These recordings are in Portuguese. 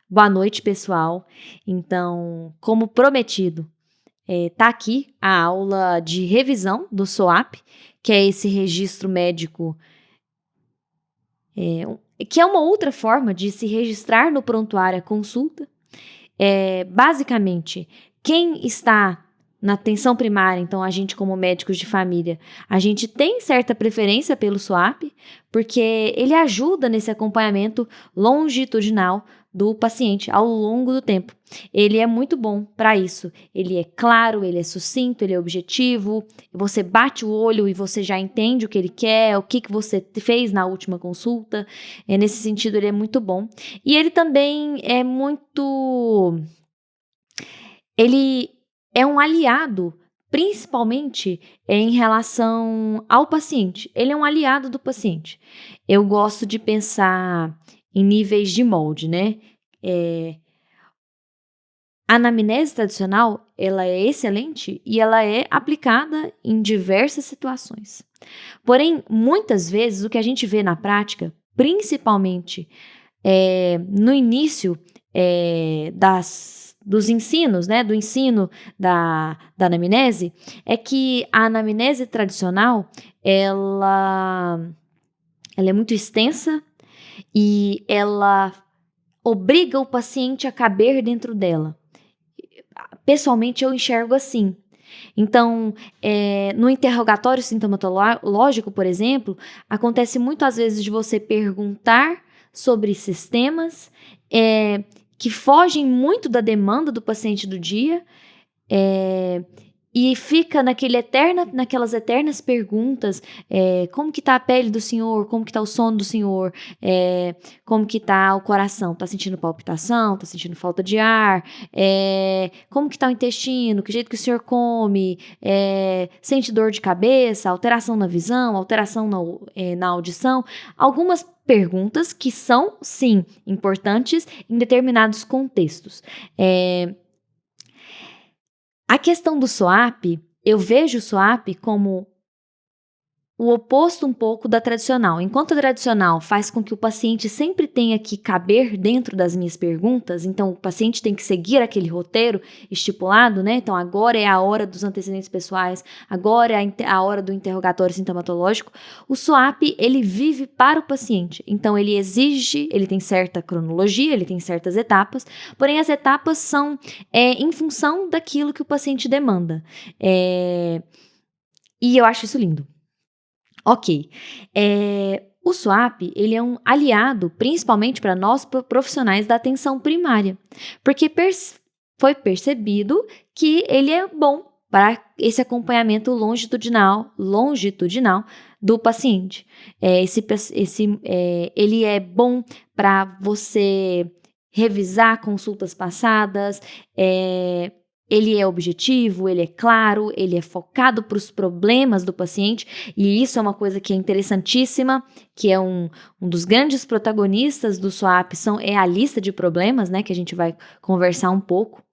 Boa noite, pessoal. Então, como prometido, tá aqui a aula de revisão do SOAP, que é esse registro médico, que é uma outra forma de se registrar no prontuário a consulta. Basicamente, quem está na atenção primária, então a gente como médicos de família, a gente tem certa preferência pelo SOAP, porque ele ajuda nesse acompanhamento longitudinal do paciente ao longo do tempo. Ele é muito bom para isso. Ele é claro, ele é sucinto, ele é objetivo. Você bate o olho e você já entende o que ele quer, o que você fez na última consulta. Nesse sentido, ele é muito bom. E ele também é muito... Ele é um aliado, principalmente em relação ao paciente. Ele é um aliado do paciente. Eu gosto de pensar em níveis de molde, né? A anamnese tradicional, ela é excelente e ela é aplicada em diversas situações. Porém, muitas vezes, o que a gente vê na prática, principalmente no início dos ensinos, né, do ensino da anamnese, é que a anamnese tradicional, ela é muito extensa e ela obriga o paciente a caber dentro dela. Pessoalmente, eu enxergo assim. Então, no interrogatório sintomatológico, por exemplo, acontece muito às vezes de você perguntar sobre sistemas que fogem muito da demanda do paciente do dia, e fica naquelas eternas perguntas, como que tá a pele do senhor, como que tá o sono do senhor, como que tá o coração, tá sentindo palpitação, tá sentindo falta de ar, como que tá o intestino, que jeito que o senhor come, sente dor de cabeça, alteração na visão, alteração na audição, algumas perguntas que são, sim, importantes em determinados contextos. A questão do SOAP, eu vejo o SOAP como o oposto um pouco da tradicional. Enquanto a tradicional faz com que o paciente sempre tenha que caber dentro das minhas perguntas, então o paciente tem que seguir aquele roteiro estipulado, né? Então agora é a hora dos antecedentes pessoais, agora é a hora do interrogatório sintomatológico. O SOAP, ele vive para o paciente. Então ele exige, ele tem certa cronologia, ele tem certas etapas, porém as etapas são em função daquilo que o paciente demanda. E eu acho isso lindo. Ok. O SWAP, ele é um aliado, principalmente para nós profissionais da atenção primária, porque foi percebido que ele é bom para esse acompanhamento longitudinal do paciente. Ele é bom para você revisar consultas passadas, ele é objetivo, ele é claro, ele é focado para os problemas do paciente, e isso é uma coisa que é interessantíssima, que é um dos grandes protagonistas do SWAP, é a lista de problemas, né, que a gente vai conversar um pouco.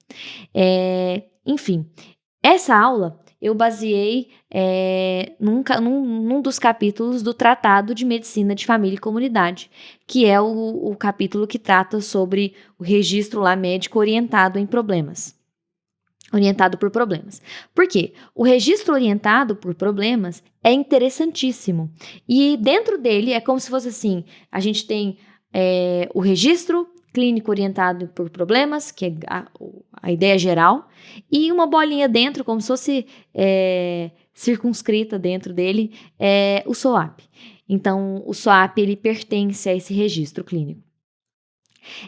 Enfim, essa aula eu baseei num dos capítulos do Tratado de Medicina de Família e Comunidade, que é o capítulo que trata sobre o registro lá médico orientado por problemas. Por quê? O registro orientado por problemas é interessantíssimo. E dentro dele é como se fosse assim, a gente tem o registro clínico orientado por problemas, que é a ideia geral, e uma bolinha dentro, como se fosse circunscrita dentro dele, o SOAP. Então, o SOAP, ele pertence a esse registro clínico.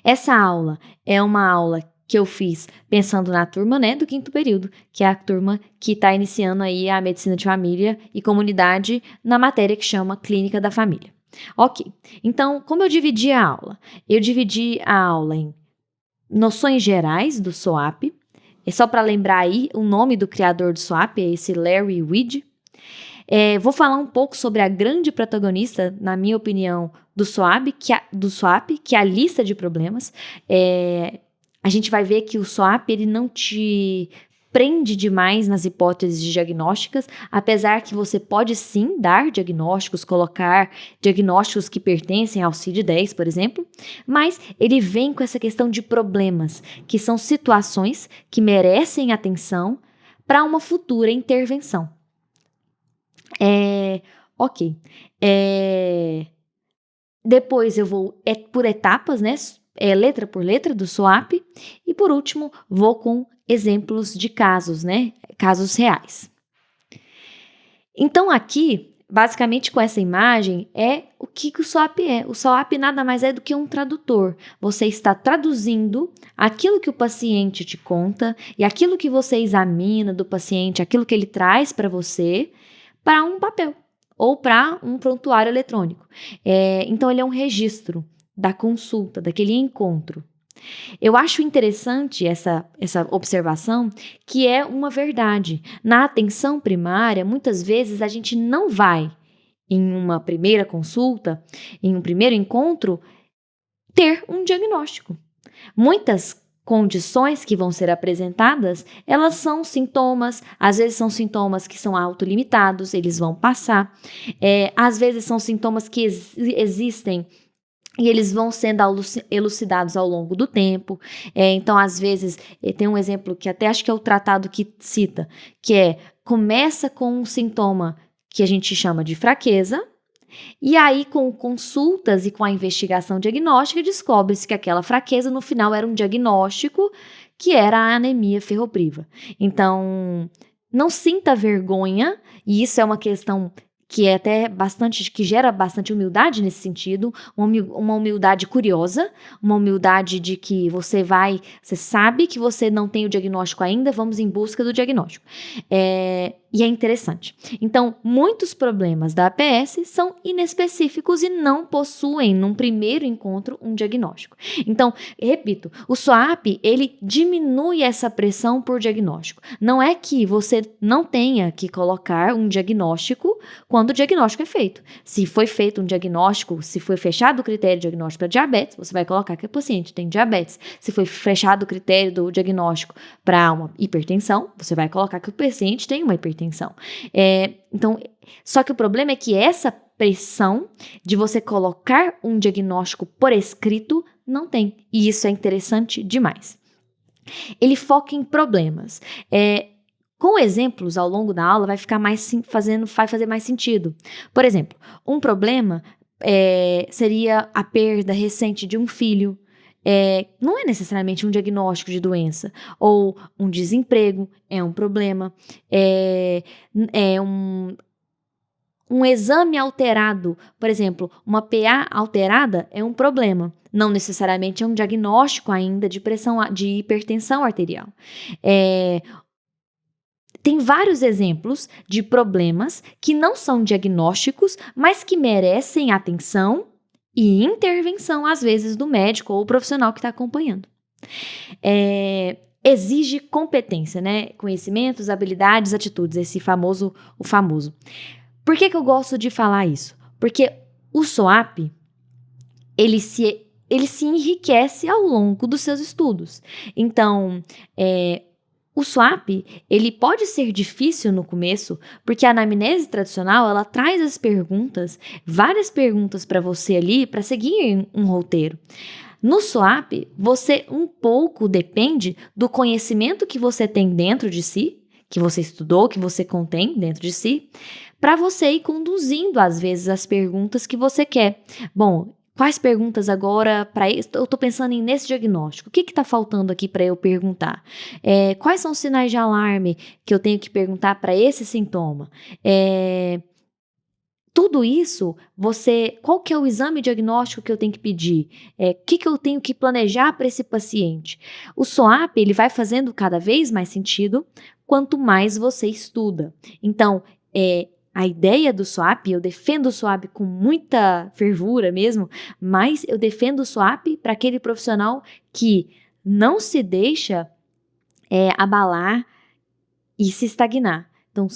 Essa aula é uma aula que eu fiz pensando na turma, né, do 5º período, que é a turma que está iniciando aí a medicina de família e comunidade na matéria que chama Clínica da Família. Ok, então, como eu dividi a aula? Eu dividi a aula em noções gerais do SOAP, só para lembrar aí, o nome do criador do SOAP é esse Larry Weed. Vou falar um pouco sobre a grande protagonista, na minha opinião, do SOAP, que é a lista de problemas. A gente vai ver que o SOAP, ele não te prende demais nas hipóteses diagnósticas, apesar que você pode sim dar diagnósticos, colocar diagnósticos que pertencem ao CID-10, por exemplo, mas ele vem com essa questão de problemas, que são situações que merecem atenção para uma futura intervenção. Ok. Depois eu vou por etapas, né? Letra por letra do SWOAP. E por último, vou com exemplos de casos, né? Casos reais. Então aqui, basicamente com essa imagem, é o que o SWOAP é. O SWOAP nada mais é do que um tradutor. Você está traduzindo aquilo que o paciente te conta e aquilo que você examina do paciente, aquilo que ele traz para você, para um papel ou para um prontuário eletrônico. Então, ele é um registro da consulta, daquele encontro. Eu acho interessante essa observação, que é uma verdade. Na atenção primária, muitas vezes a gente não vai, em uma primeira consulta, em um primeiro encontro, ter um diagnóstico. Muitas condições que vão ser apresentadas, elas são sintomas, às vezes são sintomas que são autolimitados, eles vão passar, às vezes são sintomas que existem e eles vão sendo elucidados ao longo do tempo. Então, às vezes, tem um exemplo que até acho que é o tratado que cita, que começa com um sintoma que a gente chama de fraqueza, e aí, com consultas e com a investigação diagnóstica, descobre-se que aquela fraqueza, no final, era um diagnóstico que era a anemia ferropriva. Então, não sinta vergonha, e isso é uma questão que é até que gera bastante humildade nesse sentido, uma humildade curiosa, uma humildade de que você sabe que você não tem o diagnóstico ainda, vamos em busca do diagnóstico. E é interessante. Então, muitos problemas da APS são inespecíficos e não possuem, num primeiro encontro, um diagnóstico. Então, repito, o SWOAP, ele diminui essa pressão por diagnóstico. Não é que você não tenha que colocar um diagnóstico quando o diagnóstico é feito. Se foi feito um diagnóstico, se foi fechado o critério de diagnóstico para diabetes, você vai colocar que o paciente tem diabetes. Se foi fechado o critério do diagnóstico para uma hipertensão, você vai colocar que o paciente tem uma hipertensão. Então, só que o problema é que essa pressão de você colocar um diagnóstico por escrito não tem. E isso é interessante demais. Ele foca em problemas. Com exemplos ao longo da aula vai fazer mais sentido. Por exemplo, um problema seria a perda recente de um filho. Não é necessariamente um diagnóstico de doença, ou um desemprego é um problema, um exame alterado, por exemplo, uma PA alterada é um problema, não necessariamente é um diagnóstico ainda de hipertensão arterial. Tem vários exemplos de problemas que não são diagnósticos, mas que merecem atenção e intervenção, às vezes, do médico ou profissional que está acompanhando. Exige competência, né? Conhecimentos, habilidades, atitudes, o famoso. Por que eu gosto de falar isso? Porque o SWOAP, ele se enriquece ao longo dos seus estudos. Então, o SWOAP, ele pode ser difícil no começo, porque a anamnese tradicional, ela traz várias perguntas para você ali, para seguir um roteiro. No SWOAP, você um pouco depende do conhecimento que você tem dentro de si, que você estudou, que você contém dentro de si, para você ir conduzindo, às vezes, as perguntas que você quer. Bom, quais perguntas agora para isso? Eu estou pensando nesse diagnóstico. O que está faltando aqui para eu perguntar? Quais são os sinais de alarme que eu tenho que perguntar para esse sintoma? Tudo isso, qual que é o exame diagnóstico que eu tenho que pedir? O que eu tenho que planejar para esse paciente? O SWOAP, ele vai fazendo cada vez mais sentido quanto mais você estuda. Então, a ideia do SWOAP, eu defendo o SWOAP com muita fervura mesmo, mas eu defendo o SWOAP para aquele profissional que não se deixa abalar e se estagnar. Então,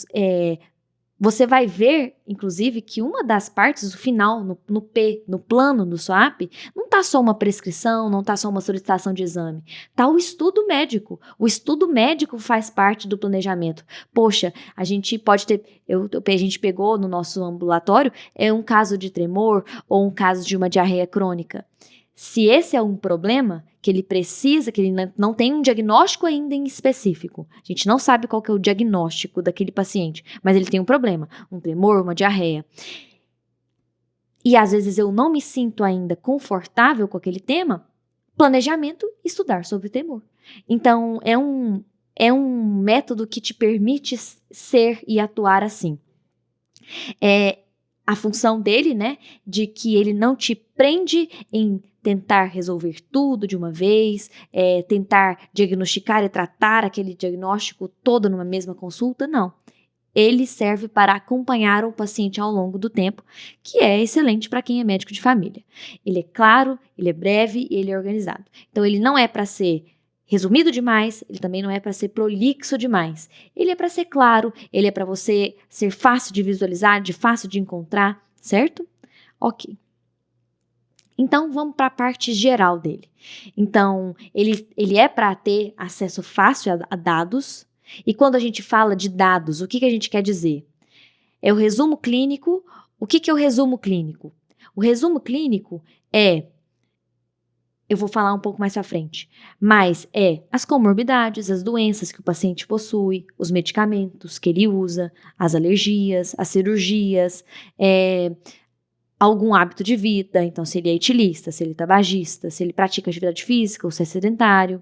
Você vai ver, inclusive, que uma das partes, o final, no P, no plano do SWAP, não está só uma prescrição, não está só uma solicitação de exame, está o estudo médico. O estudo médico faz parte do planejamento. Poxa, a gente pode ter, a gente pegou no nosso ambulatório, um caso de tremor ou um caso de uma diarreia crônica. Se esse é um problema que ele precisa, que ele não tem um diagnóstico ainda em específico, a gente não sabe qual que é o diagnóstico daquele paciente, mas ele tem um problema, um tremor, uma diarreia. E às vezes eu não me sinto ainda confortável com aquele tema, planejamento, estudar sobre temor. Então, é um método que te permite ser e atuar assim. A função dele, né, de que ele não te prende em tentar resolver tudo de uma vez, tentar diagnosticar e tratar aquele diagnóstico todo numa mesma consulta, não. Ele serve para acompanhar o paciente ao longo do tempo, que é excelente para quem é médico de família. Ele é claro, ele é breve e ele é organizado. Então, ele não é para ser resumido demais, ele também não é para ser prolixo demais. Ele é para ser claro, ele é para você ser fácil de visualizar, de fácil de encontrar, certo? Ok. Então, vamos para a parte geral dele. Então, ele é para ter acesso fácil a dados. E quando a gente fala de dados, o que a gente quer dizer? É o resumo clínico. O que é o resumo clínico? O resumo clínico eu vou falar um pouco mais à frente, mas as comorbidades, as doenças que o paciente possui, os medicamentos que ele usa, as alergias, as cirurgias, algum hábito de vida, então se ele é etilista, se ele é tabagista, se ele pratica atividade física ou se é sedentário.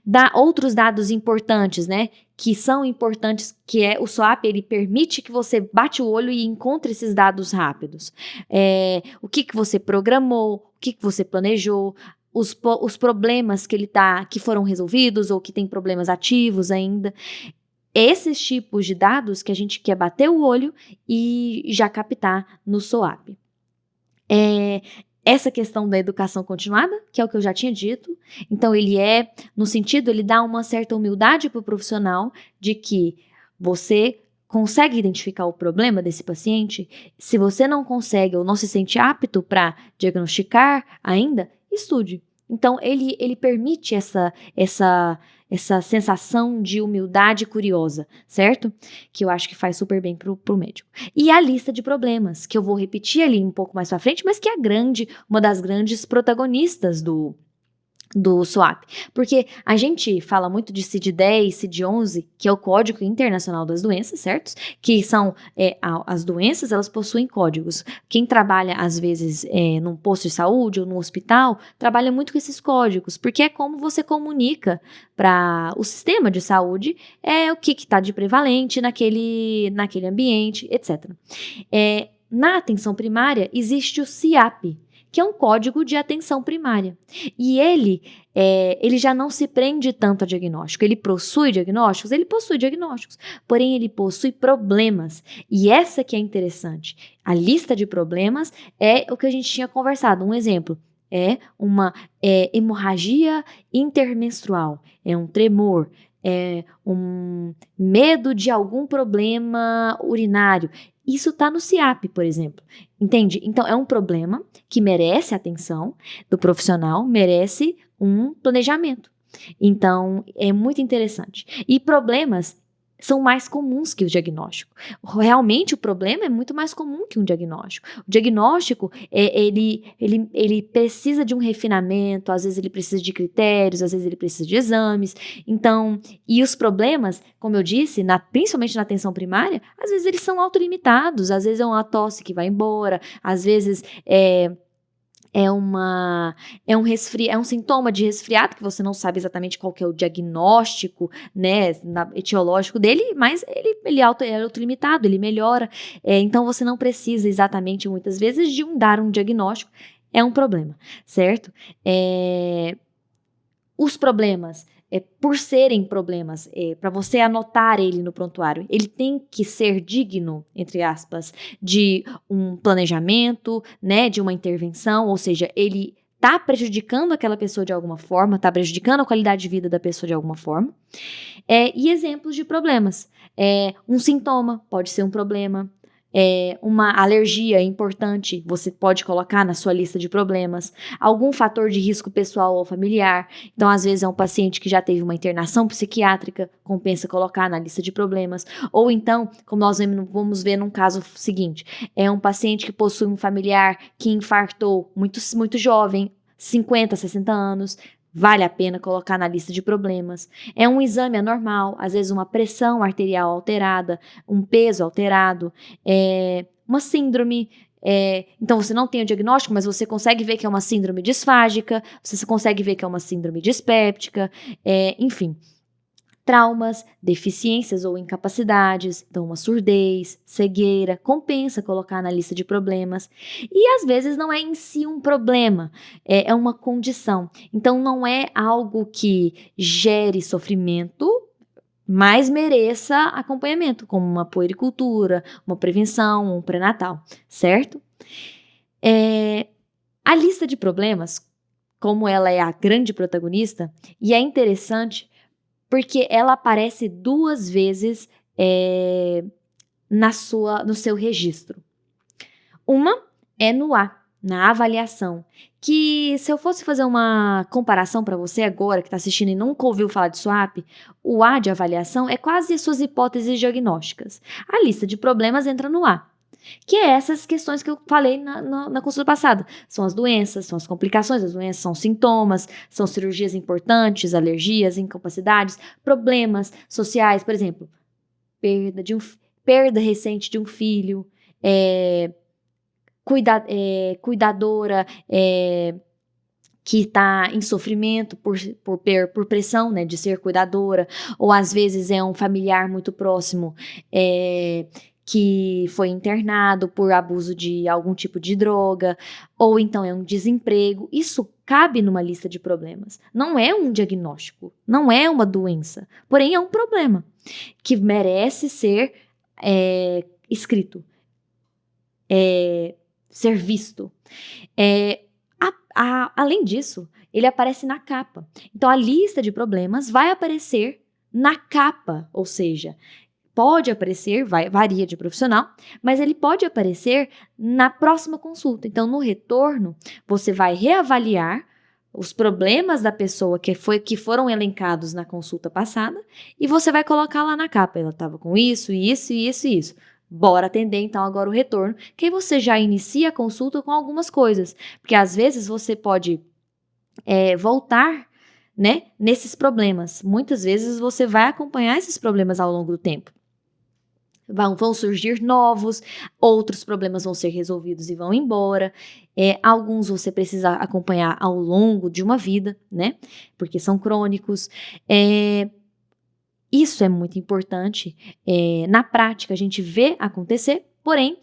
Dá outros dados importantes, né, que são importantes, que o SWAP, ele permite que você bate o olho e encontre esses dados rápidos. O que você programou, o que você planejou, os problemas que foram resolvidos ou que tem problemas ativos ainda. Esses tipos de dados que a gente quer bater o olho e já captar no SWAP. Essa questão da educação continuada, que é o que eu já tinha dito. Então, ele ele dá uma certa humildade para o profissional de que você consegue identificar o problema desse paciente. Se você não consegue ou não se sente apto para diagnosticar ainda, estude. Então, ele permite essa sensação de humildade curiosa, certo? Que eu acho que faz super bem pro médico. E a lista de problemas, que eu vou repetir ali um pouco mais pra frente, mas que é uma das grandes protagonistas do SWAP, porque a gente fala muito de CID-10, CID-11, que é o Código Internacional das Doenças, certo? Que são, as doenças, elas possuem códigos. Quem trabalha, às vezes, num posto de saúde ou num hospital, trabalha muito com esses códigos, porque é como você comunica para o sistema de saúde o que está de prevalente naquele ambiente, etc. Na atenção primária, existe o CIAP, que é um código de atenção primária. E ele já não se prende tanto a diagnóstico. Ele possui diagnósticos? Ele possui diagnósticos, porém ele possui problemas. E essa que é interessante. A lista de problemas é o que a gente tinha conversado. Um exemplo é uma hemorragia intermenstrual, é um tremor, é um medo de algum problema urinário. Isso está no CIAP, por exemplo. Entende? Então, é um problema que merece atenção do profissional, merece um planejamento. Então, é muito interessante. E problemas são mais comuns que o diagnóstico. Realmente, o problema é muito mais comum que um diagnóstico. O diagnóstico, ele precisa de um refinamento, às vezes ele precisa de critérios, às vezes ele precisa de exames. Então, e os problemas, como eu disse, principalmente na atenção primária, às vezes eles são autolimitados, às vezes é uma tosse que vai embora, às vezes é um sintoma de resfriado que você não sabe exatamente qual que é o diagnóstico, né, etiológico dele, mas ele é autolimitado, ele melhora. Então você não precisa exatamente, muitas vezes, de dar um diagnóstico. É um problema, certo? Os problemas, por serem problemas, para você anotar ele no prontuário, ele tem que ser digno, entre aspas, de um planejamento, né, de uma intervenção, ou seja, ele está prejudicando aquela pessoa de alguma forma, está prejudicando a qualidade de vida da pessoa de alguma forma. E exemplos de problemas. Um sintoma pode ser um problema. Uma alergia importante, você pode colocar na sua lista de problemas. Algum fator de risco pessoal ou familiar. Então, às vezes, é um paciente que já teve uma internação psiquiátrica, compensa colocar na lista de problemas. Ou então, como nós vamos ver num caso seguinte, é um paciente que possui um familiar que infartou muito, muito jovem, 50, 60 anos, vale a pena colocar na lista de problemas. É um exame anormal, às vezes uma pressão arterial alterada, um peso alterado, uma síndrome. Então, você não tem o diagnóstico, mas você consegue ver que é uma síndrome disfágica, você consegue ver que é uma síndrome dispéptica, enfim. Traumas, deficiências ou incapacidades, então uma surdez, cegueira, compensa colocar na lista de problemas. E às vezes não é em si um problema, é uma condição. Então não é algo que gere sofrimento, mas mereça acompanhamento, como uma puericultura, uma prevenção, um pré-natal, certo? A lista de problemas, como ela é a grande protagonista, e é interessante porque ela aparece 2 vezes no seu registro. Uma é no A, na avaliação, que se eu fosse fazer uma comparação para você agora que está assistindo e nunca ouviu falar de SWAP, o A de avaliação é quase suas hipóteses diagnósticas. A lista de problemas entra no A, que é essas questões que eu falei na consulta passada. São as doenças, são as complicações das doenças, são sintomas, são cirurgias importantes, alergias, incapacidades, problemas sociais, por exemplo, perda recente de um filho, cuidadora que está em sofrimento por pressão, né, de ser cuidadora, ou às vezes é um familiar muito próximo que foi internado por abuso de algum tipo de droga, ou então é um desemprego. Isso cabe numa lista de problemas. Não é um diagnóstico, não é uma doença, porém é um problema que merece ser escrito, ser visto. Além disso, ele aparece na capa. Então, a lista de problemas vai aparecer na capa, ou seja, pode aparecer, varia de profissional, mas ele pode aparecer na próxima consulta. Então, no retorno, você vai reavaliar os problemas da pessoa que foram elencados na consulta passada e você vai colocar lá na capa. Ela estava com isso, isso, isso e isso. Bora atender então agora o retorno, que aí você já inicia a consulta com algumas coisas, porque às vezes você pode voltar, né, nesses problemas. Muitas vezes você vai acompanhar esses problemas ao longo do tempo. Vão surgir novos, outros problemas vão ser resolvidos e vão embora. Alguns você precisa acompanhar ao longo de uma vida, né? Porque são crônicos. Isso é muito importante. Na prática, a gente vê acontecer, porém,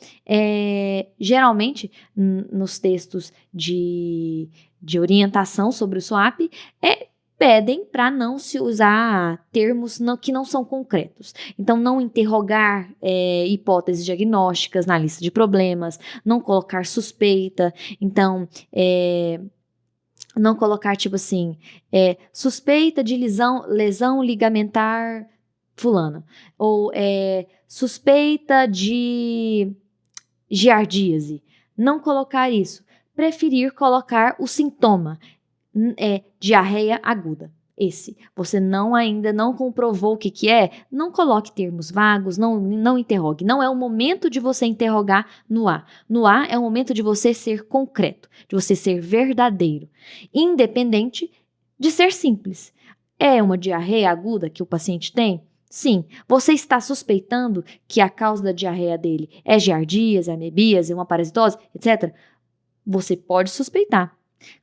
geralmente, nos textos de orientação sobre o SWAP, pedem para não se usar termos que não são concretos. Então, não interrogar hipóteses diagnósticas na lista de problemas, não colocar suspeita. Então, não colocar tipo assim, suspeita de lesão ligamentar fulana, ou suspeita de giardíase. Não colocar isso. Preferir colocar o sintoma. Diarreia aguda. Esse, você ainda não comprovou o que é, não coloque termos vagos, não interrogue. Não é o momento de você interrogar no A. No A é o momento de você ser concreto, de você ser verdadeiro, independente de ser simples. É uma diarreia aguda que o paciente tem? Sim. Você está suspeitando que a causa da diarreia dele é giardíase, amebíase, uma parasitose, etc.? Você pode suspeitar.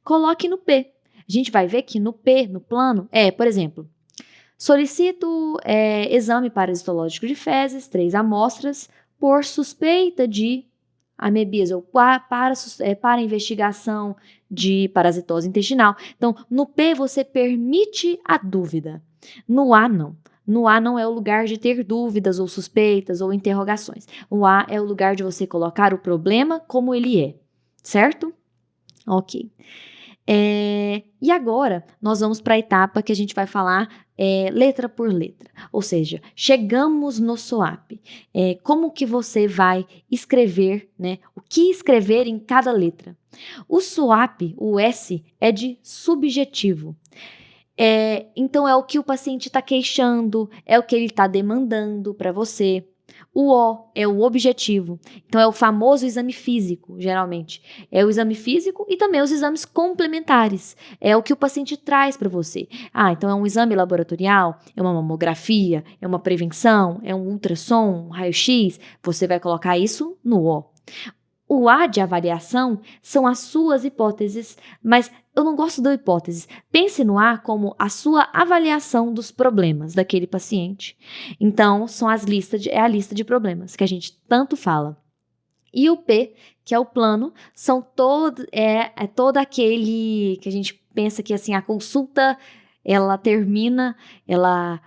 Coloque no P. A gente vai ver que no P, no plano, por exemplo, solicito exame parasitológico de fezes, 3 amostras, por suspeita de amebíase ou para investigação de parasitose intestinal. Então, no P você permite a dúvida. No A, não. No A não é o lugar de ter dúvidas ou suspeitas ou interrogações. O A é o lugar de você colocar o problema como ele é, certo? Ok. E agora, nós vamos para a etapa que a gente vai falar letra por letra. Ou seja, chegamos no SOAP. Como que você vai escrever, né? O que escrever em cada letra? O SOAP, o S, é de subjetivo. Então, é o que o paciente está queixando, é o que ele está demandando para você. O O é o objetivo. Então, é o famoso exame físico, geralmente. É o exame físico e também os exames complementares. É o que o paciente traz para você. Então é um exame laboratorial, é uma mamografia, é uma prevenção, é um ultrassom, um raio-x. Você vai colocar isso no O. O A de avaliação são as suas hipóteses, mas eu não gosto da hipótese. Pense no A como a sua avaliação dos problemas daquele paciente. Então, são é a lista de problemas que a gente tanto fala. E o P, que é o plano, são todo aquele que a gente pensa que assim a consulta ela termina,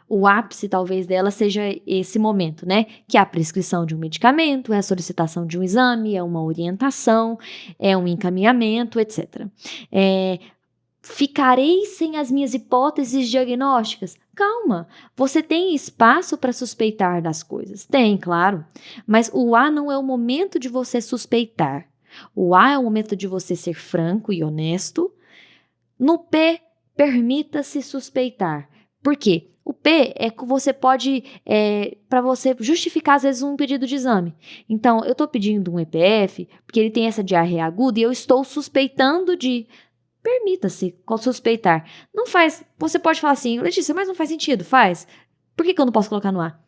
o ápice talvez dela seja esse momento, né? Que é a prescrição de um medicamento, é a solicitação de um exame, é uma orientação, é um encaminhamento, etc. Ficarei sem as minhas hipóteses diagnósticas? Calma, você tem espaço para suspeitar das coisas? Tem, claro, mas o A não é o momento de você suspeitar. O A é o momento de você ser franco e honesto. No P, permita-se suspeitar. Por quê? O P é que você pode, para você justificar às vezes um pedido de exame. Então, eu estou pedindo um EPF porque ele tem essa diarreia aguda e eu estou suspeitando de. Permita-se suspeitar. Não faz. Você pode falar assim, Letícia, mas não faz sentido. Faz. Por que eu não posso colocar no A?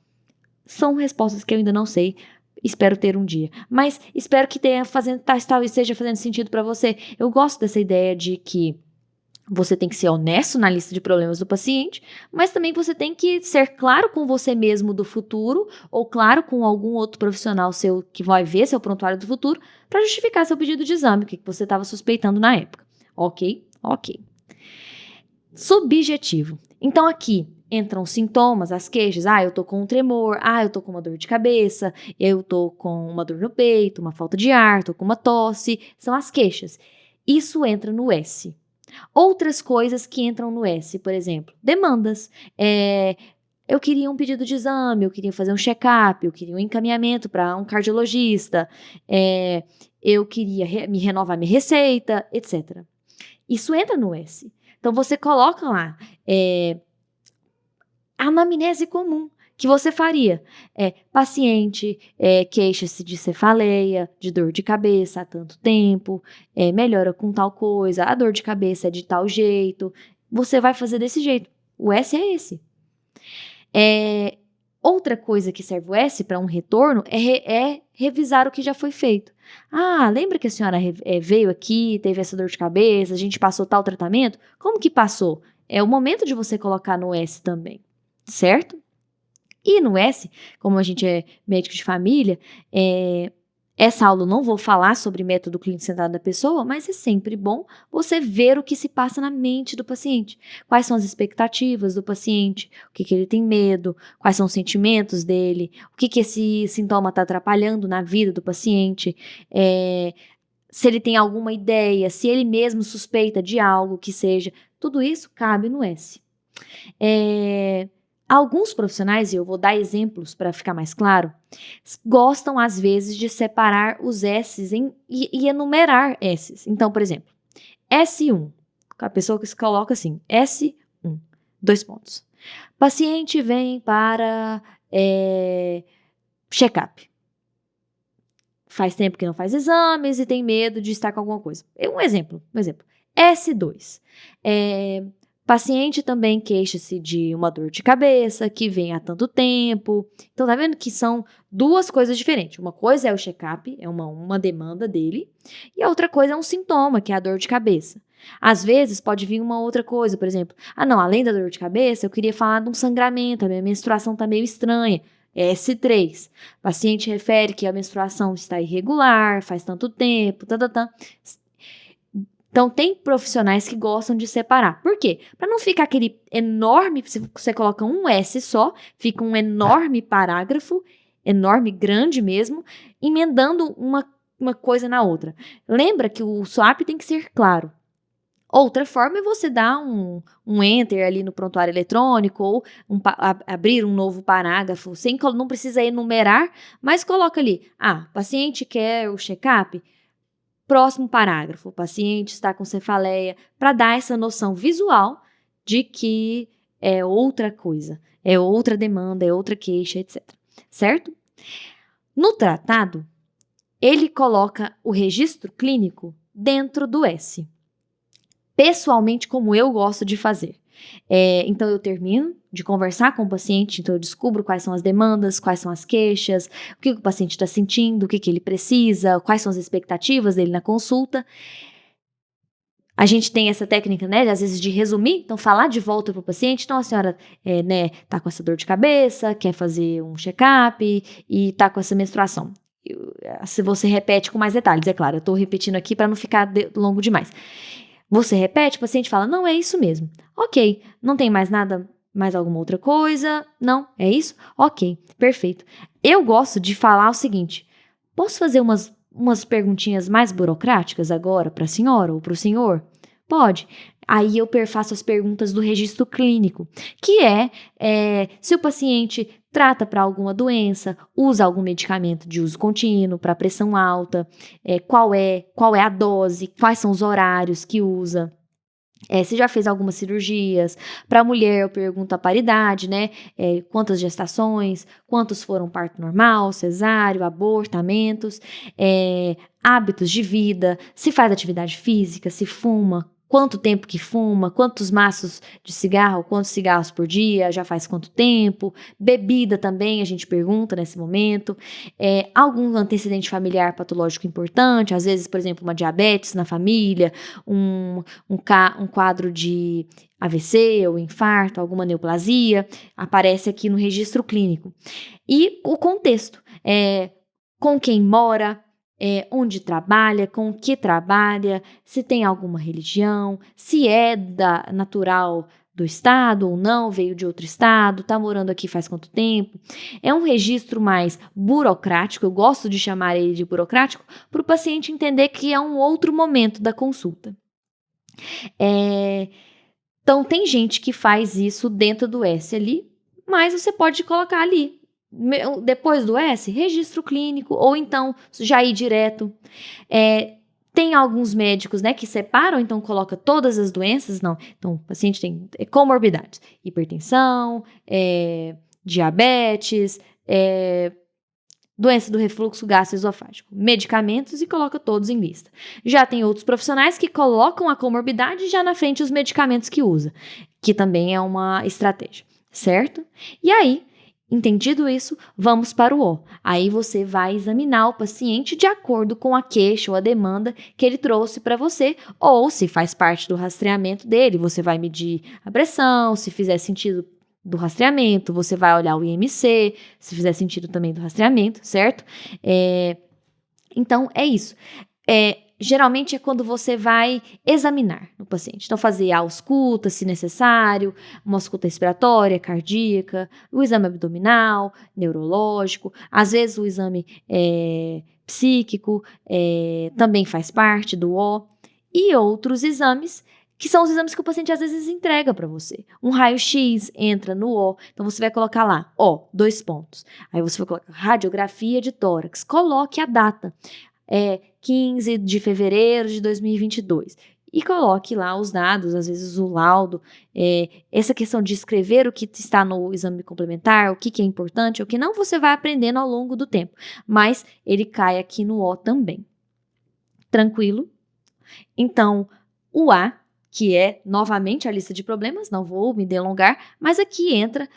São respostas que eu ainda não sei. Espero ter um dia. Mas espero que esteja fazendo sentido para você. Eu gosto dessa ideia de que você tem que ser honesto na lista de problemas do paciente, mas também você tem que ser claro com você mesmo do futuro, ou claro com algum outro profissional seu que vai ver seu prontuário do futuro, para justificar seu pedido de exame, o que você estava suspeitando na época. Ok? Ok. Subjetivo. Então, aqui entram sintomas, as queixas. Eu tô com um tremor. Eu tô com uma dor de cabeça. Eu tô com uma dor no peito, uma falta de ar, tô com uma tosse. São as queixas. Isso entra no S. Outras coisas que entram no S, por exemplo, demandas. Eu queria um pedido de exame, eu queria fazer um check-up, eu queria um encaminhamento para um cardiologista, eu queria me renovar minha receita, etc. Isso entra no S. Então, você coloca lá a anamnese comum que você faria. Paciente queixa-se de cefaleia, de dor de cabeça há tanto tempo, melhora com tal coisa, a dor de cabeça é de tal jeito. Você vai fazer desse jeito. O S é esse. Outra coisa que serve o S para um retorno é revisar o que já foi feito. Lembra que a senhora veio aqui, teve essa dor de cabeça, a gente passou tal tratamento? Como que passou? É o momento de você colocar no S também, certo? E no S, como a gente é médico de família, essa aula eu não vou falar sobre método clínico centrado da pessoa, mas é sempre bom você ver o que se passa na mente do paciente. Quais são as expectativas do paciente, o que ele tem medo, quais são os sentimentos dele, o que esse sintoma está atrapalhando na vida do paciente, se ele tem alguma ideia, se ele mesmo suspeita de algo que seja. Tudo isso cabe no S. Alguns profissionais, e eu vou dar exemplos para ficar mais claro, gostam às vezes de separar os S's e enumerar S's. Então, por exemplo, S1, a pessoa que se coloca assim, S1, 2 pontos. Paciente vem para check-up. Faz tempo que não faz exames e tem medo de estar com alguma coisa. Um exemplo. S2. Paciente também queixa-se de uma dor de cabeça que vem há tanto tempo. Então, tá vendo que são duas coisas diferentes. Uma coisa é o check-up, é uma demanda dele. E a outra coisa é um sintoma, que é a dor de cabeça. Às vezes, pode vir uma outra coisa, por exemplo. Além da dor de cabeça, eu queria falar de um sangramento, a minha menstruação tá meio estranha. S3. Paciente refere que a menstruação está irregular, faz tanto tempo, Então, tem profissionais que gostam de separar. Por quê? Para não ficar aquele enorme, se você coloca um S só, fica um enorme parágrafo, enorme, grande mesmo, emendando uma coisa na outra. Lembra que o SOAP tem que ser claro. Outra forma é você dar um enter ali no prontuário eletrônico ou abrir um novo parágrafo, não precisa enumerar, mas coloca ali, o paciente quer o check-up, próximo parágrafo, o paciente está com cefaleia, para dar essa noção visual de que é outra coisa, é outra demanda, é outra queixa, etc. Certo? No tratado, ele coloca o registro clínico dentro do S. Pessoalmente, como eu gosto de fazer. Então, eu termino de conversar com o paciente, então eu descubro quais são as demandas, quais são as queixas, o que o paciente está sentindo, o que ele precisa, quais são as expectativas dele na consulta. A gente tem essa técnica, né, às vezes de resumir, então falar de volta para o paciente, então a senhora, tá com essa dor de cabeça, quer fazer um check-up e tá com essa menstruação. Se você repete com mais detalhes, é claro, eu tô repetindo aqui para não ficar longo demais. Você repete, o paciente fala, não, é isso mesmo. Ok, não tem mais nada, mais alguma outra coisa? Não, é isso? Ok, perfeito. Eu gosto de falar o seguinte, posso fazer umas perguntinhas mais burocráticas agora para a senhora ou para o senhor? Pode. Aí eu faço as perguntas do registro clínico, que se o paciente trata para alguma doença, usa algum medicamento de uso contínuo para pressão alta, qual é a dose, quais são os horários que usa. Se já fez algumas cirurgias. Para a mulher, eu pergunto a paridade, né? Quantas gestações, quantos foram parto normal, cesáreo, abortamentos, hábitos de vida, se faz atividade física, se fuma, quanto tempo que fuma, quantos maços de cigarro, quantos cigarros por dia, já faz quanto tempo, bebida também, a gente pergunta nesse momento, algum antecedente familiar patológico importante, às vezes, por exemplo, uma diabetes na família, um quadro de AVC ou infarto, alguma neoplasia, aparece aqui no registro clínico. E o contexto, com quem mora, onde trabalha, com o que trabalha, se tem alguma religião, se é natural do estado ou não, veio de outro estado, está morando aqui faz quanto tempo. É um registro mais burocrático, eu gosto de chamar ele de burocrático, para o paciente entender que é um outro momento da consulta. Então, tem gente que faz isso dentro do S ali, mas você pode colocar ali, depois do S, registro clínico, ou então já ir direto. Tem alguns médicos, né, que separam, então coloca todas as doenças, não. Então, o paciente tem comorbidades, hipertensão, diabetes, doença do refluxo gastroesofágico, medicamentos e coloca todos em lista. Já tem outros profissionais que colocam a comorbidade já na frente os medicamentos que usa, que também é uma estratégia, certo? E aí, entendido isso, vamos para o O. Aí você vai examinar o paciente de acordo com a queixa ou a demanda que ele trouxe para você, ou se faz parte do rastreamento dele, você vai medir a pressão, se fizer sentido do rastreamento, você vai olhar o IMC, se fizer sentido também do rastreamento, certo? Então, é isso. Geralmente é quando você vai examinar o paciente. Então, fazer a ausculta, se necessário, uma ausculta respiratória, cardíaca, o exame abdominal, neurológico, às vezes o exame psíquico também faz parte do O, e outros exames que são os exames que o paciente às vezes entrega para você. Um raio-x entra no O, então você vai colocar lá, O, 2 pontos. Aí você vai colocar radiografia de tórax, coloque a data. 15 de fevereiro de 2022. E coloque lá os dados, às vezes o laudo, essa questão de escrever o que está no exame complementar, o que é importante, o que não, você vai aprendendo ao longo do tempo. Mas ele cai aqui no O também. Tranquilo? Então, o A, que é novamente a lista de problemas, não vou me delongar, mas aqui entra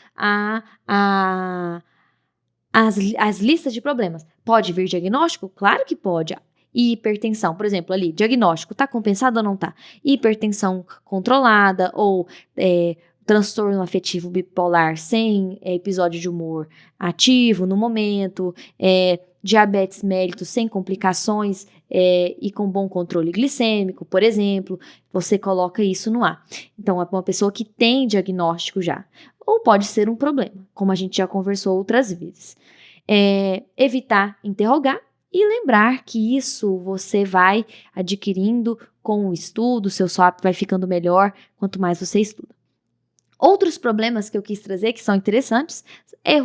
as listas de problemas. Pode vir diagnóstico? Claro que pode. Hipertensão, por exemplo, ali, diagnóstico, tá compensado ou não tá? Hipertensão controlada ou transtorno afetivo bipolar sem episódio de humor ativo no momento, diabetes mellitus sem complicações e com bom controle glicêmico, por exemplo, você coloca isso no A. Então, é uma pessoa que tem diagnóstico já. Ou pode ser um problema, como a gente já conversou outras vezes. Evitar interrogar e lembrar que isso você vai adquirindo com o estudo, seu SWAP vai ficando melhor quanto mais você estuda. Outros problemas que eu quis trazer, que são interessantes,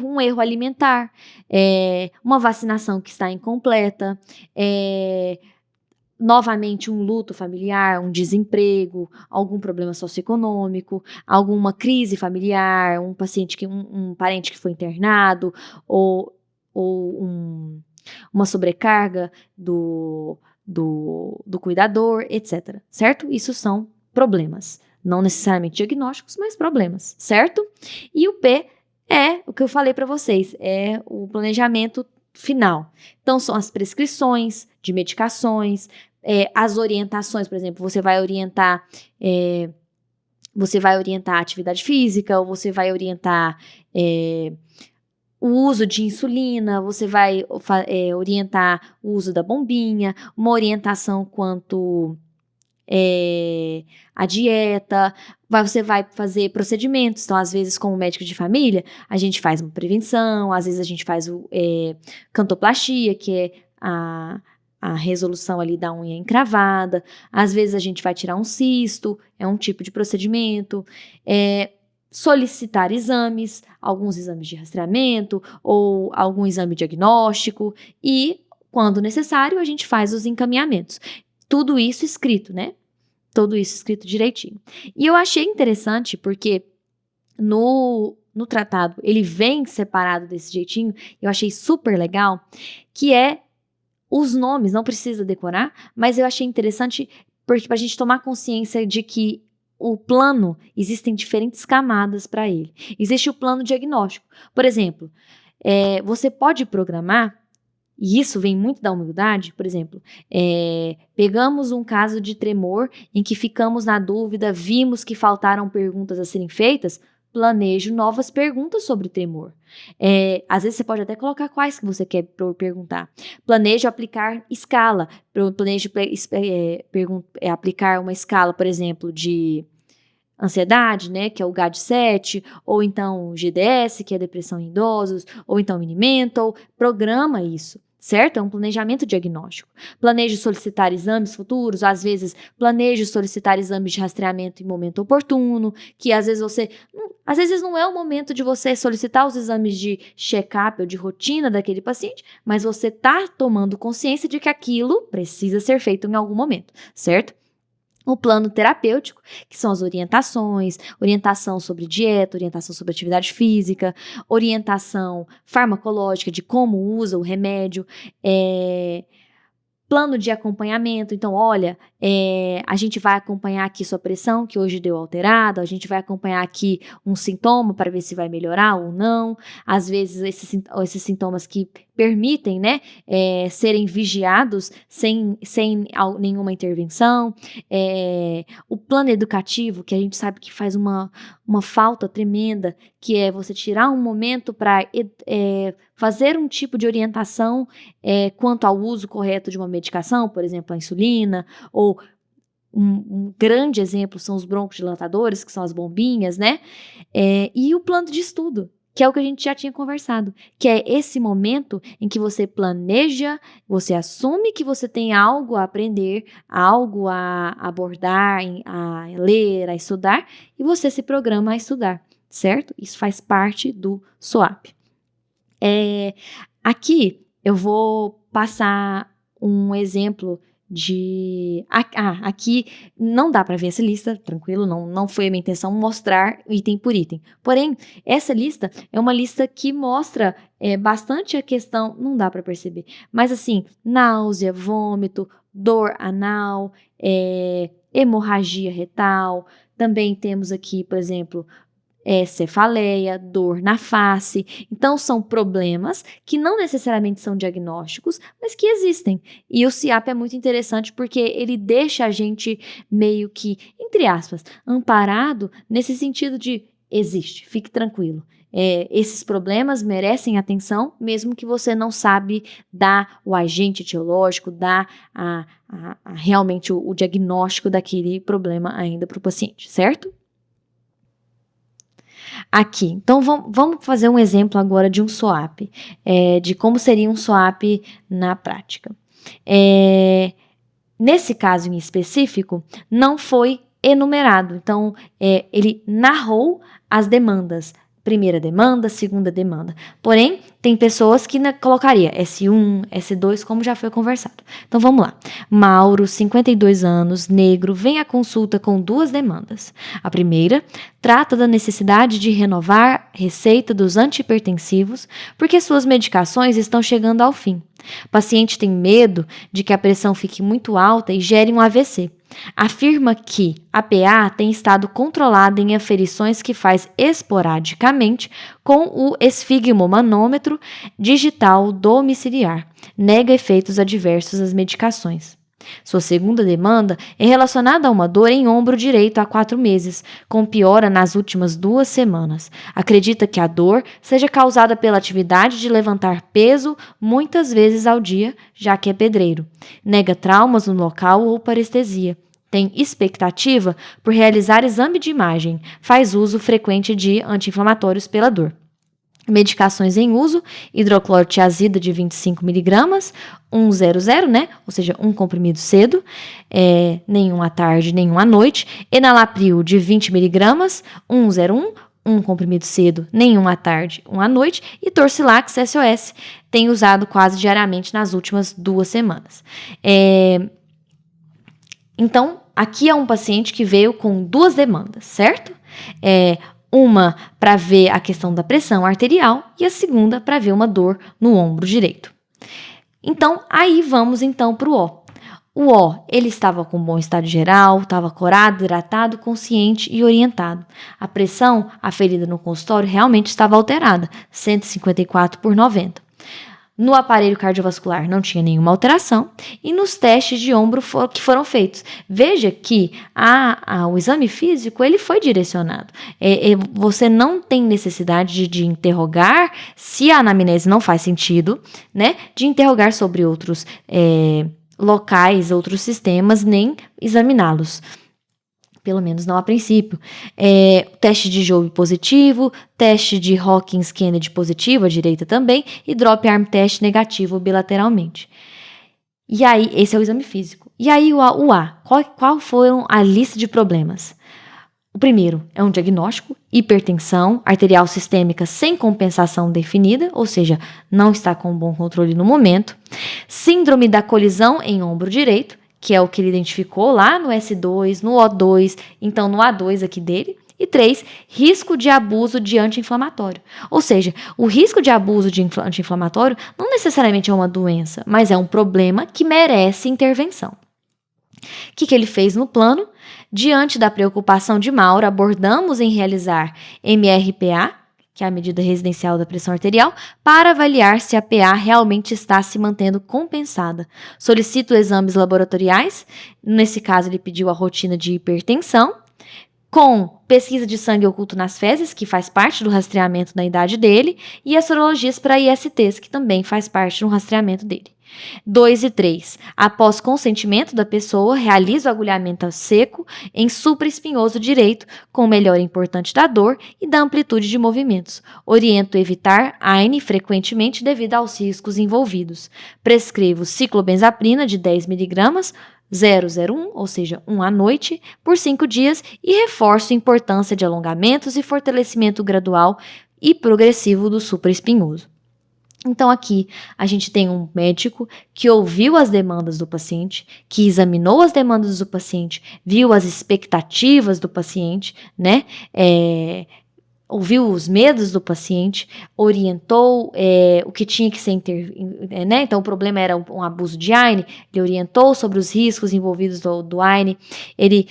um erro alimentar, uma vacinação que está incompleta, novamente um luto familiar, um desemprego, algum problema socioeconômico, alguma crise familiar, um parente que foi internado, ou uma sobrecarga do cuidador, etc. Certo? Isso são problemas. Não necessariamente diagnósticos, mas problemas, certo? E o P é o que eu falei para vocês, é o planejamento final. Então, são as prescrições de medicações, as orientações, por exemplo, você vai orientar a atividade física, ou você vai orientar o uso de insulina, você vai orientar o uso da bombinha, uma orientação quanto a dieta, você vai fazer procedimentos. Então, às vezes, como médico de família, a gente faz uma prevenção, às vezes a gente faz cantoplastia, que é a resolução ali da unha encravada, às vezes a gente vai tirar um cisto, é um tipo de procedimento, solicitar exames, alguns exames de rastreamento ou algum exame diagnóstico e, quando necessário, a gente faz os encaminhamentos. Tudo isso escrito, né? Tudo isso escrito direitinho. E eu achei interessante porque no tratado ele vem separado desse jeitinho, eu achei super legal, que os nomes, não precisa decorar, mas eu achei interessante porque para a gente tomar consciência de que o plano, existem diferentes camadas para ele. Existe o plano diagnóstico. Por exemplo, você pode programar, e isso vem muito da humildade, por exemplo, pegamos um caso de tremor em que ficamos na dúvida, vimos que faltaram perguntas a serem feitas, planejo novas perguntas sobre tremor. Às vezes você pode até colocar quais que você quer perguntar. Planejo aplicar escala, planejo aplicar uma escala, por exemplo, de ansiedade, né, que é o GAD-7, ou então o GDS, que é depressão em idosos, ou então Mini-Mental, programa isso, certo? É um planejamento diagnóstico. Planejo solicitar exames futuros, às vezes planejo solicitar exames de rastreamento em momento oportuno, que às vezes não é o momento de você solicitar os exames de check-up ou de rotina daquele paciente, mas você está tomando consciência de que aquilo precisa ser feito em algum momento, certo? O plano terapêutico, que são as orientações, orientação sobre dieta, orientação sobre atividade física, orientação farmacológica de como usa o remédio, plano de acompanhamento. Então, olha, a gente vai acompanhar aqui sua pressão, que hoje deu alterada, a gente vai acompanhar aqui um sintoma para ver se vai melhorar ou não. Às vezes, esses sintomas que permitem, né, serem vigiados sem nenhuma intervenção. O plano educativo, que a gente sabe que faz uma falta tremenda, que é você tirar um momento para fazer um tipo de orientação quanto ao uso correto de uma medicação, por exemplo, a insulina, ou um grande exemplo são os broncodilatadores, que são as bombinhas, né? E o plano de estudo, que é o que a gente já tinha conversado, que é esse momento em que você planeja, você assume que você tem algo a aprender, algo a abordar, a ler, a estudar, e você se programa a estudar, certo? Isso faz parte do SWAP. Aqui eu vou passar um exemplo de... aqui não dá para ver essa lista, tranquilo, não foi a minha intenção mostrar item por item. Porém, essa lista é uma lista que mostra bastante a questão, não dá para perceber, mas assim, náusea, vômito, dor anal, hemorragia retal, também temos aqui, por exemplo, cefaleia, dor na face. Então, são problemas que não necessariamente são diagnósticos, mas que existem. E o CIAP é muito interessante porque ele deixa a gente meio que, entre aspas, amparado nesse sentido de existe, fique tranquilo. Esses problemas merecem atenção, mesmo que você não sabe dar o agente etiológico, dar realmente o diagnóstico daquele problema ainda para o paciente, certo? Aqui, então vamos fazer um exemplo agora de um SWAP, de como seria um SWAP na prática. Nesse caso em específico, não foi enumerado. Então, ele narrou as demandas. Primeira demanda, segunda demanda. Porém, tem pessoas que colocaria S1, S2, como já foi conversado. Então, vamos lá. Mauro, 52 anos, negro, vem à consulta com 2 demandas. A primeira trata da necessidade de renovar receita dos antihipertensivos, porque suas medicações estão chegando ao fim. O paciente tem medo de que a pressão fique muito alta e gere um AVC. Afirma que a PA tem estado controlada em aferições que faz esporadicamente com o esfigmomanômetro digital domiciliar. Nega efeitos adversos às medicações. Sua segunda demanda é relacionada a uma dor em ombro direito há 4 meses, com piora nas últimas 2 semanas. Acredita que a dor seja causada pela atividade de levantar peso muitas vezes ao dia, já que é pedreiro. Nega traumas no local ou parestesia. Tem expectativa por realizar exame de imagem. Faz uso frequente de anti-inflamatórios pela dor. Medicações em uso, hidroclorotiazida de 25mg, 100, né? Ou seja, um comprimido cedo, nenhum à tarde, nenhum à noite. Enalapril de 20mg, 101, um comprimido cedo, nenhum à tarde, um à noite. E Torcilax SOS, tem usado quase diariamente nas últimas 2 semanas. Então, aqui é um paciente que veio com 2 demandas, certo? Uma para ver a questão da pressão arterial e a segunda para ver uma dor no ombro direito. Então, aí vamos então para o O. O O, ele estava com bom estado geral, estava corado, hidratado, consciente e orientado. A pressão aferida no consultório realmente estava alterada, 154/90. No aparelho cardiovascular não tinha nenhuma alteração e nos testes de ombro que foram feitos. Veja que o exame físico ele foi direcionado. Você não tem necessidade de interrogar, se a anamnese não faz sentido, né, de interrogar sobre outros locais, outros sistemas, nem examiná-los. Pelo menos não a princípio. Teste de Joule positivo, teste de Hawkins-Kennedy positivo, à direita também, e drop arm test negativo bilateralmente. E aí, esse é o exame físico. E aí, o A, qual foram a lista de problemas? O primeiro é um diagnóstico, hipertensão arterial sistêmica sem compensação definida, ou seja, não está com bom controle no momento. Síndrome da colisão em ombro direito, que é o que ele identificou lá no S2, no O2, então no A2 aqui dele. E 3, risco de abuso de anti-inflamatório. Ou seja, o risco de abuso de anti-inflamatório não necessariamente é uma doença, mas é um problema que merece intervenção. O que ele fez no plano? Diante da preocupação de Mauro, abordamos em realizar MRPA, que é a medida residencial da pressão arterial, para avaliar se a PA realmente está se mantendo compensada. Solicito exames laboratoriais, nesse caso ele pediu a rotina de hipertensão, com pesquisa de sangue oculto nas fezes, que faz parte do rastreamento da idade dele, e as sorologias para ISTs, que também faz parte do rastreamento dele. 2 e 3. Após consentimento da pessoa, realiza o agulhamento seco em supraespinhoso direito, com melhora importante da dor e da amplitude de movimentos. Oriento evitar AINE frequentemente devido aos riscos envolvidos. Prescrevo ciclobenzaprina de 10mg, 001, ou seja, 1 à noite, por 5 dias e reforço a importância de alongamentos e fortalecimento gradual e progressivo do supraespinhoso. Então, aqui a gente tem um médico que ouviu as demandas do paciente, que examinou as demandas do paciente, viu as expectativas do paciente, né? Ouviu os medos do paciente, orientou o que tinha que ser né? Então o problema era um abuso de AINE, ele orientou sobre os riscos envolvidos do AINE, ele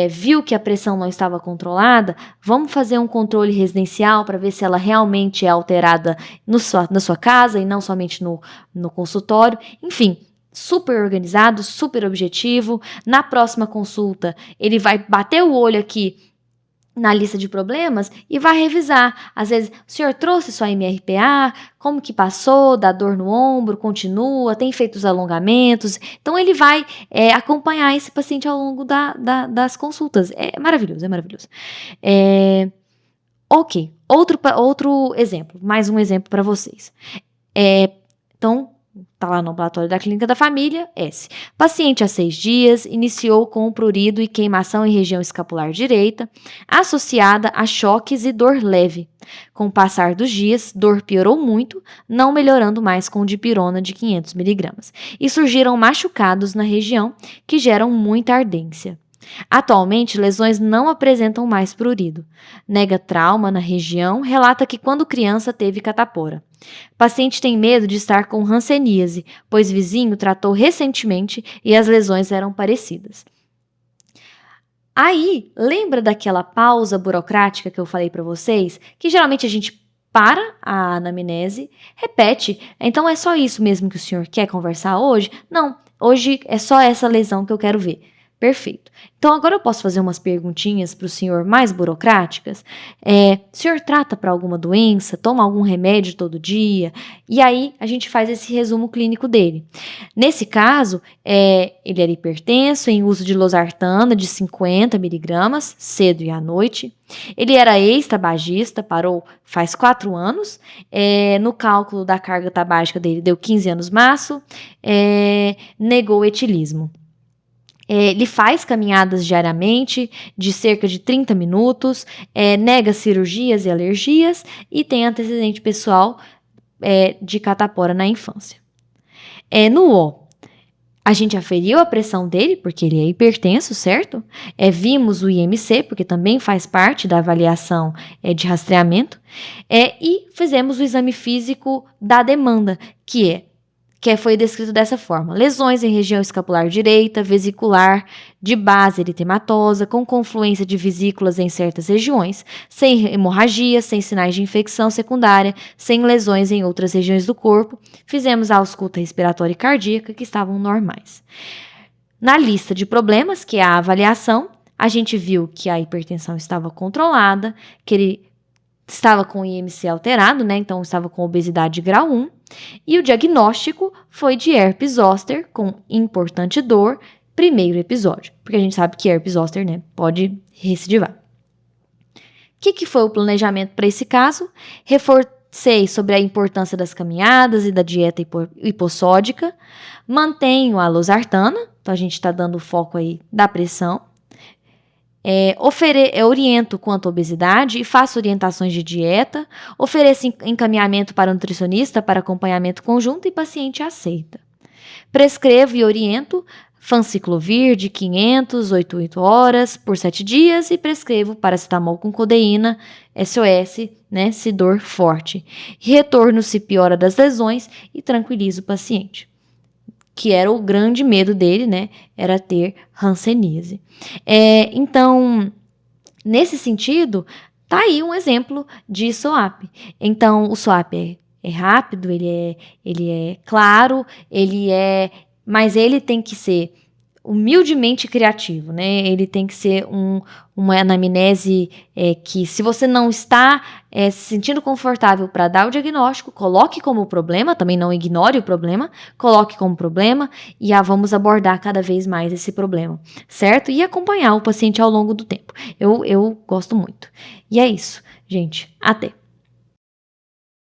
viu que a pressão não estava controlada, vamos fazer um controle residencial para ver se ela realmente é alterada na sua casa e não somente no consultório, enfim. Super organizado, super objetivo. Na próxima consulta, ele vai bater o olho aqui na lista de problemas e vai revisar. Às vezes, o senhor trouxe sua MRPA, como que passou, da dor no ombro, continua, tem feito os alongamentos. Então, ele vai acompanhar esse paciente ao longo das consultas. É maravilhoso, é maravilhoso. Ok, outro exemplo, mais um exemplo para vocês. Então, Está lá no ambulatório da clínica da família, S. Paciente há 6 dias, iniciou com prurido e queimação em região escapular direita, associada a choques e dor leve. Com o passar dos dias, dor piorou muito, não melhorando mais com dipirona de 500 mg. E surgiram machucados na região, que geram muita ardência. Atualmente, lesões não apresentam mais prurido. Nega trauma na região, relata que quando criança teve catapora. Paciente tem medo de estar com hanseníase, pois vizinho tratou recentemente e as lesões eram parecidas. Aí, lembra daquela pausa burocrática que eu falei para vocês? Que geralmente a gente para a anamnese, repete. Então é só isso mesmo que o senhor quer conversar hoje? Não, hoje é só essa lesão que eu quero ver. Perfeito. Então agora eu posso fazer umas perguntinhas para o senhor mais burocráticas. O senhor trata para alguma doença? Toma algum remédio todo dia? E aí a gente faz esse resumo clínico dele. Nesse caso, ele era hipertenso, em uso de losartana de 50 mg, cedo e à noite. Ele era ex-tabagista, parou faz 4 anos. No cálculo da carga tabágica dele deu 15 anos maço. Negou o etilismo. Ele faz caminhadas diariamente de cerca de 30 minutos, nega cirurgias e alergias e tem antecedente pessoal de catapora na infância. No O, a gente aferiu a pressão dele, porque ele é hipertenso, certo? Vimos o IMC, porque também faz parte da avaliação de rastreamento, e fizemos o exame físico da demanda, que foi descrito dessa forma: lesões em região escapular direita, vesicular, de base eritematosa, com confluência de vesículas em certas regiões, sem hemorragia, sem sinais de infecção secundária, sem lesões em outras regiões do corpo. Fizemos a ausculta respiratória e cardíaca, que estavam normais. Na lista de problemas, que é a avaliação, a gente viu que a hipertensão estava controlada, que ele estava com o IMC alterado, né? Então estava com obesidade grau 1. E o diagnóstico foi de herpes zoster com importante dor, primeiro episódio. Porque a gente sabe que herpes zoster, né, pode recidivar. O que foi o planejamento para esse caso? Reforcei sobre a importância das caminhadas e da dieta hipossódica. Mantenho a losartana, então a gente está dando foco aí da pressão. Oriento quanto à obesidade e faço orientações de dieta, ofereço encaminhamento para nutricionista para acompanhamento conjunto e paciente aceita. Prescrevo e oriento fanciclovir de 500, 8 horas por 7 dias e prescrevo paracetamol com codeína, SOS, né, se dor forte. Retorno se piora das lesões e tranquilizo o paciente. Que era o grande medo dele, né, era ter hanseníase. Então, nesse sentido, tá aí um exemplo de SOAP. Então, o SOAP é rápido, ele é claro, mas ele tem que ser humildemente criativo, né? Ele tem que ser uma anamnese que, se você não está se sentindo confortável para dar o diagnóstico, coloque como problema, também não ignore o problema, coloque como problema e vamos abordar cada vez mais esse problema, certo? E acompanhar o paciente ao longo do tempo. Eu gosto muito. E é isso, gente. Até!